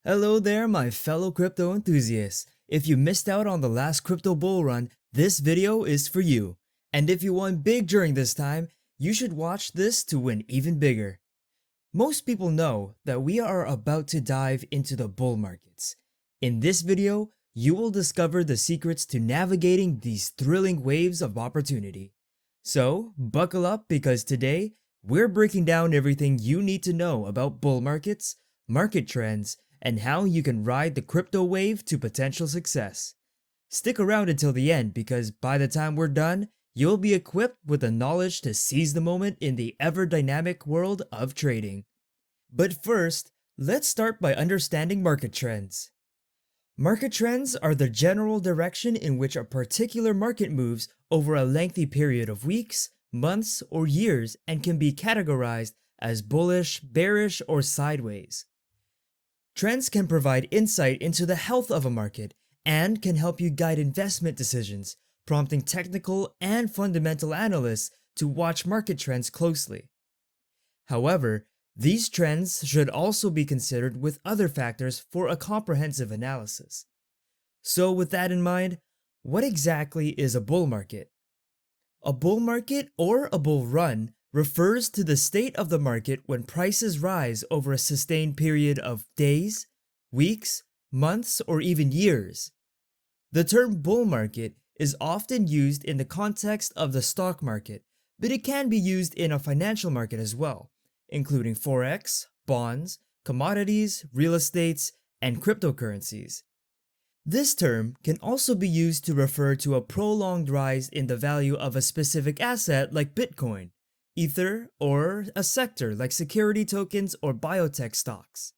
Hello there, my fellow crypto enthusiasts. If you missed out on the last crypto bull run, this video is for you. And if you won big during this time, you should watch this to win even bigger. Most people know that we are about to dive into the bull markets. In this video, you will discover the secrets to navigating these thrilling waves of opportunity. So, buckle up because today, we're breaking down everything you need to know about bull markets, market trends, and how you can ride the crypto wave to potential success. Stick around until the end because by the time we're done, you'll be equipped with the knowledge to seize the moment in the ever-dynamic world of trading. But first, let's start by understanding market trends. Market trends are the general direction in which a particular market moves over a lengthy period of weeks, months, or years and can be categorized as bullish, bearish, or sideways. Trends can provide insight into the health of a market and can help you guide investment decisions, prompting technical and fundamental analysts to watch market trends closely. However, these trends should also be considered with other factors for a comprehensive analysis. So with that in mind, what exactly is a bull market? A bull market or a bull run refers to the state of the market when prices rise over a sustained period of days, weeks, months, or even years. The term bull market is often used in the context of the stock market, but it can be used in a financial market as well, including forex, bonds, commodities, real estates, and cryptocurrencies. This term can also be used to refer to a prolonged rise in the value of a specific asset like Bitcoin, Ether, or a sector like security tokens or biotech stocks.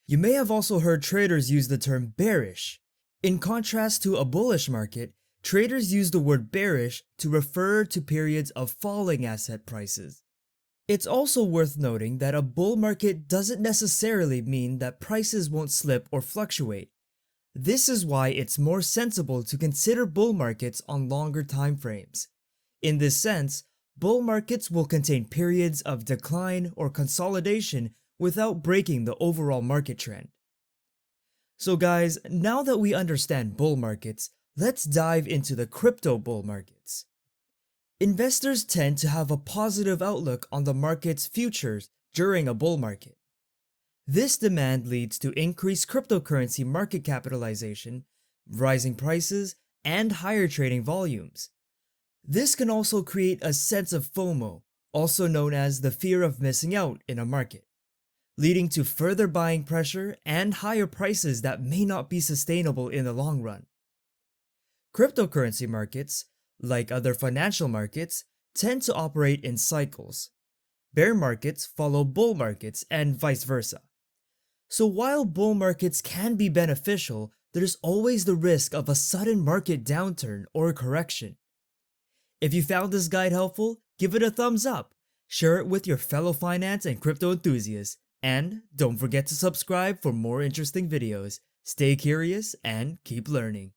You may have also heard traders use the term bearish. In contrast to a bullish market, traders use the word bearish to refer to periods of falling asset prices. It's also worth noting that a bull market doesn't necessarily mean that prices won't slip or fluctuate. This is why it's more sensible to consider bull markets on longer time frames. In this sense, bull markets will contain periods of decline or consolidation without breaking the overall market trend. So guys, now that we understand bull markets, let's dive into the crypto bull markets. Investors tend to have a positive outlook on the market's futures during a bull market. This demand leads to increased cryptocurrency market capitalization, rising prices, and higher trading volumes. This can also create a sense of FOMO, also known as the fear of missing out in a market, leading to further buying pressure and higher prices that may not be sustainable in the long run. Cryptocurrency markets, like other financial markets, tend to operate in cycles. Bear markets follow bull markets and vice versa. So while bull markets can be beneficial, there's always the risk of a sudden market downturn or correction. If you found this guide helpful, give it a thumbs up, share it with your fellow finance and crypto enthusiasts, and don't forget to subscribe for more interesting videos. Stay curious and keep learning.